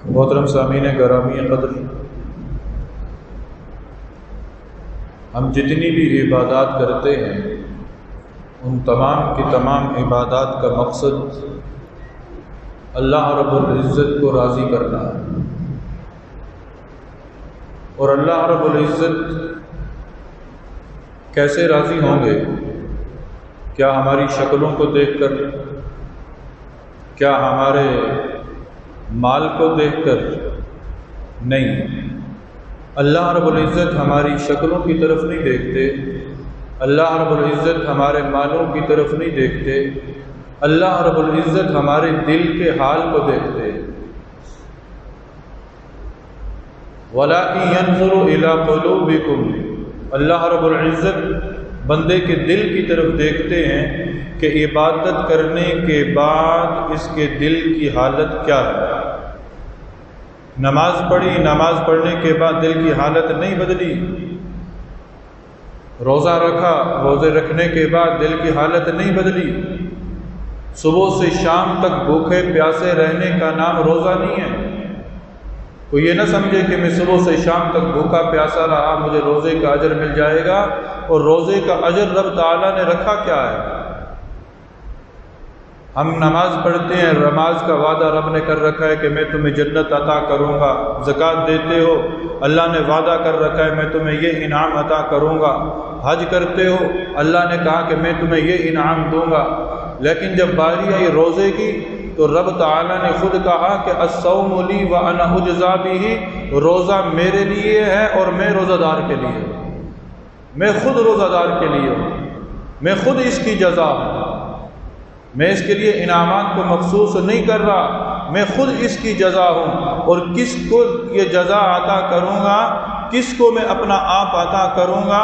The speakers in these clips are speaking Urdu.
محترم سامعین گرامی قدر، ہم جتنی بھی عبادات کرتے ہیں ان تمام کی تمام عبادات کا مقصد اللہ رب العزت کو راضی کرنا ہے۔ اور اللہ رب العزت کیسے راضی ہوں گے؟ کیا ہماری شکلوں کو دیکھ کر؟ کیا ہمارے مال کو دیکھ کر؟ نہیں، اللہ رب العزت ہماری شکلوں کی طرف نہیں دیکھتے، اللہ رب العزت ہمارے مالوں کی طرف نہیں دیکھتے، اللہ رب العزت ہمارے دل کے حال کو دیکھتے۔ وَلَٰكِن يَنظُرُ إِلَىٰ قُلُوبِكُمْ، اللہ رب العزت بندے کے دل کی طرف دیکھتے ہیں کہ عبادت کرنے کے بعد اس کے دل کی حالت کیا ہے۔ نماز پڑھی، نماز پڑھنے کے بعد دل کی حالت نہیں بدلی، روزہ رکھا، روزے رکھنے کے بعد دل کی حالت نہیں بدلی، صبح سے شام تک بھوکے پیاسے رہنے کا نام روزہ نہیں ہے۔ کوئی یہ نہ سمجھے کہ میں صبح سے شام تک بھوکا پیاسا رہا مجھے روزے کا اجر مل جائے گا، اور روزے کا اجر رب تعالیٰ نے رکھا کیا ہے؟ ہم نماز پڑھتے ہیں، نماز کا وعدہ رب نے کر رکھا ہے کہ میں تمہیں جنت عطا کروں گا، زکوٰۃ دیتے ہو اللہ نے وعدہ کر رکھا ہے میں تمہیں یہ انعام عطا کروں گا، حج کرتے ہو اللہ نے کہا کہ میں تمہیں یہ انعام دوں گا، لیکن جب باری آئی روزے کی تو رب تعالیٰ نے خود کہا کہ الصوم لی وانا اجزی بہ، روزہ میرے لیے ہے اور میں روزہ دار کے لیے ہوں، میں خود روزہ دار کے لیے ہوں، میں خود اس کی جزا ہوں، میں اس کے لیے انعامات کو مخصوص نہیں کر رہا، میں خود اس کی جزا ہوں، اور کس کو یہ جزا عطا کروں گا، کس کو میں اپنا آپ عطا کروں گا،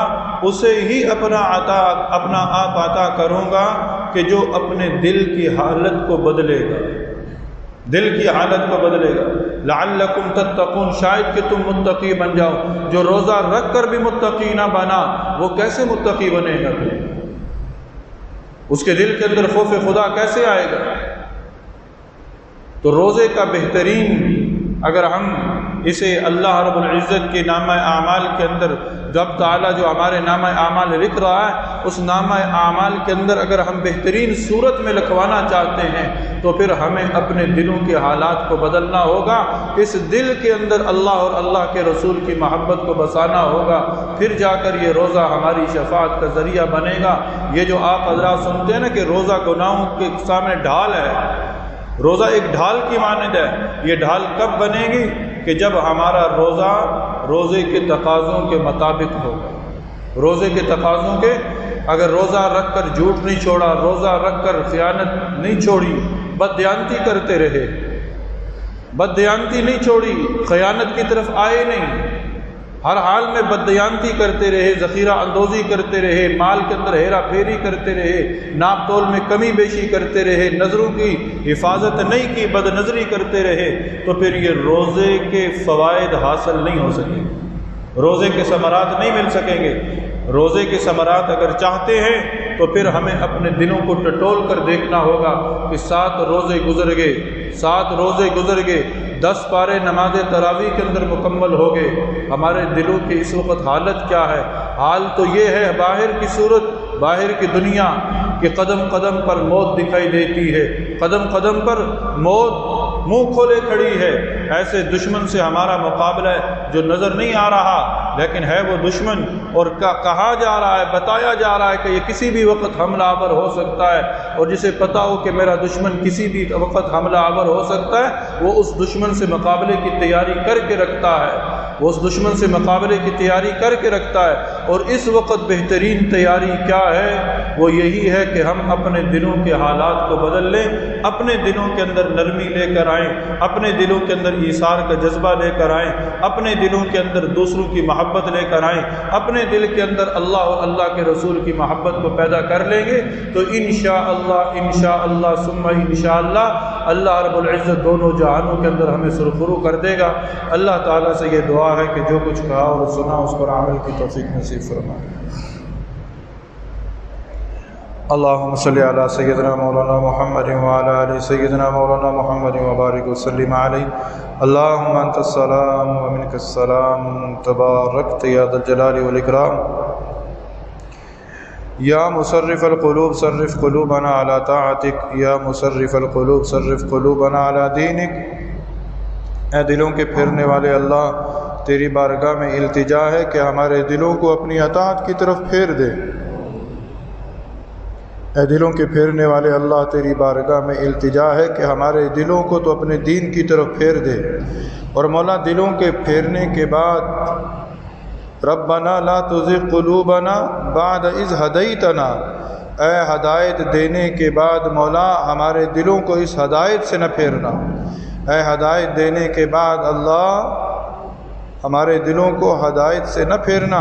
اسے ہی اپنا آپ عطا کروں گا کہ جو اپنے دل کی حالت کو بدلے گا، دل کی حالت کو بدلے گا۔ لعلکم تتقون، شاید کہ تم متقی بن جاؤ۔ جو روزہ رکھ کر بھی متقی نہ بنا وہ کیسے متقی بنے گا؟ اس کے دل کے اندر خوف خدا کیسے آئے گا؟ تو روزے کا بہترین، اگر ہم اسے اللہ رب العزت کے نامہ اعمال کے اندر، رب تعالیٰ جو ہمارے نامہ اعمال لکھ رہا ہے اس نامہ اعمال کے اندر اگر ہم بہترین صورت میں لکھوانا چاہتے ہیں تو پھر ہمیں اپنے دلوں کے حالات کو بدلنا ہوگا، اس دل کے اندر اللہ اور اللہ کے رسول کی محبت کو بسانا ہوگا، پھر جا کر یہ روزہ ہماری شفاعت کا ذریعہ بنے گا۔ یہ جو آپ حضرات سنتے ہیں نا کہ روزہ گناہوں کے سامنے ڈھال ہے، روزہ ایک ڈھال کی مانند ہے، یہ ڈھال کب بنے گی؟ کہ جب ہمارا روزہ روزے کے تقاضوں کے مطابق ہوگا، روزے کے تقاضوں کے، اگر روزہ رکھ کر جھوٹ نہیں چھوڑا، روزہ رکھ کر خیانت نہیں چھوڑی، بددیانتی کرتے رہے، بددیانتی نہیں چھوڑی، خیانت کی طرف آئے نہیں، ہر حال میں بددیانتی کرتے رہے، ذخیرہ اندوزی کرتے رہے، مال کے اندر ہیرا پھیری کرتے رہے، ناپ تول میں کمی بیشی کرتے رہے، نظروں کی حفاظت نہیں کی، بد نظری کرتے رہے، تو پھر یہ روزے کے فوائد حاصل نہیں ہو سکیں گے، روزے کے ثمرات نہیں مل سکیں گے۔ روزے کے ثمرات اگر چاہتے ہیں تو پھر ہمیں اپنے دلوں کو ٹٹول کر دیکھنا ہوگا کہ 7 روزے گزر گئے، 7 روزے گزر گئے، 10 پارے نماز تراویح کے اندر مکمل ہو گئے، ہمارے دلوں کی اس وقت حالت کیا ہے؟ حال تو یہ ہے باہر کی صورت، باہر کی دنیا کہ قدم قدم پر موت دکھائی دیتی ہے، قدم قدم پر موت منہ کھولے کھڑی ہے، ایسے دشمن سے ہمارا مقابلہ ہے جو نظر نہیں آ رہا لیکن ہے وہ دشمن، اور کہا جا رہا ہے، بتایا جا رہا ہے کہ یہ کسی بھی وقت حملہ آور ہو سکتا ہے، اور جسے پتہ ہو کہ میرا دشمن کسی بھی وقت حملہ آور ہو سکتا ہے وہ اس دشمن سے مقابلے کی تیاری کر کے رکھتا ہے، وہ اس دشمن سے مقابلے کی تیاری کر کے رکھتا ہے، اور اس وقت بہترین تیاری کیا ہے؟ وہ یہی ہے کہ ہم اپنے دلوں کے حالات کو بدل لیں، اپنے دلوں کے اندر نرمی لے کر آئیں، اپنے دلوں کے اندر ایثار کا جذبہ لے کر آئیں، اپنے دلوں کے اندر دوسروں کی محبت لے کر آئیں، اپنے دل کے اندر اللہ اور اللہ کے رسول کی محبت کو پیدا کر لیں گے تو انشاءاللہ ثم انشاءاللہ اللہ رب العزت دونوں جہانوں کے اندر ہمیں سرخرو کر دے گا۔ اللہ تعالیٰ سے یہ دعا ہے کہ جو کچھ کہا اور سنا اس پر عمل کی توفیق نصیب فرمائے۔ اللهم صل على سيدنا مولانا محمد وعلى آل سيدنا مولانا محمد وبارك وسلم عليه. اللهم أنت السلام ومنك السلام تباركت يا ذا الجلال والإكرام. یا مصرف القلوب صرف قلوبنا على طاعتك. یا مصرف القلوب صرف قلوبنا على دينك. اے دلوں کے پھیرنے والے اللہ، تیری بارگاہ میں التجا ہے کہ ہمارے دلوں کو اپنی اطاعت کی طرف پھیر دے. اے دلوں کے پھیرنے والے اللہ، تیری بارگاہ میں التجا ہے کہ ہمارے دلوں کو تو اپنے دین کی طرف پھیر دے. اور مولا دلوں کے پھیرنے کے بعد ربنا لا تزغ قلوبنا بعد اذ ہدیتنا، اے ہدایت دینے کے بعد مولا ہمارے دلوں کو اس ہدایت سے نہ پھیرنا. اے ہدایت دینے کے بعد اللہ ہمارے دلوں کو ہدایت سے نہ پھیرنا،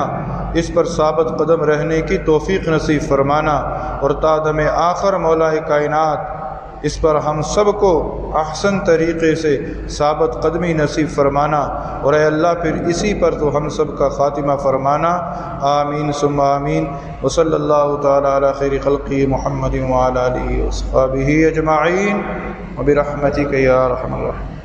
اس پر ثابت قدم رہنے کی توفیق نصیب فرمانا. اور تا دم آخر مولا کائنات اس پر ہم سب کو احسن طریقے سے ثابت قدمی نصیب فرمانا. اور اے اللہ پھر اسی پر تو ہم سب کا خاتمہ فرمانا. آمین ثم آمین. وصلی اللہ تعالی علی خیر خلقہ محمد وعلی آلہ وصحبہ اجمعین وبرحمتک یا ارحم الراحمین.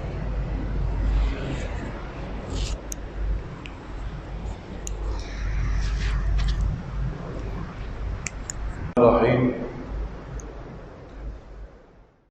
الرحیم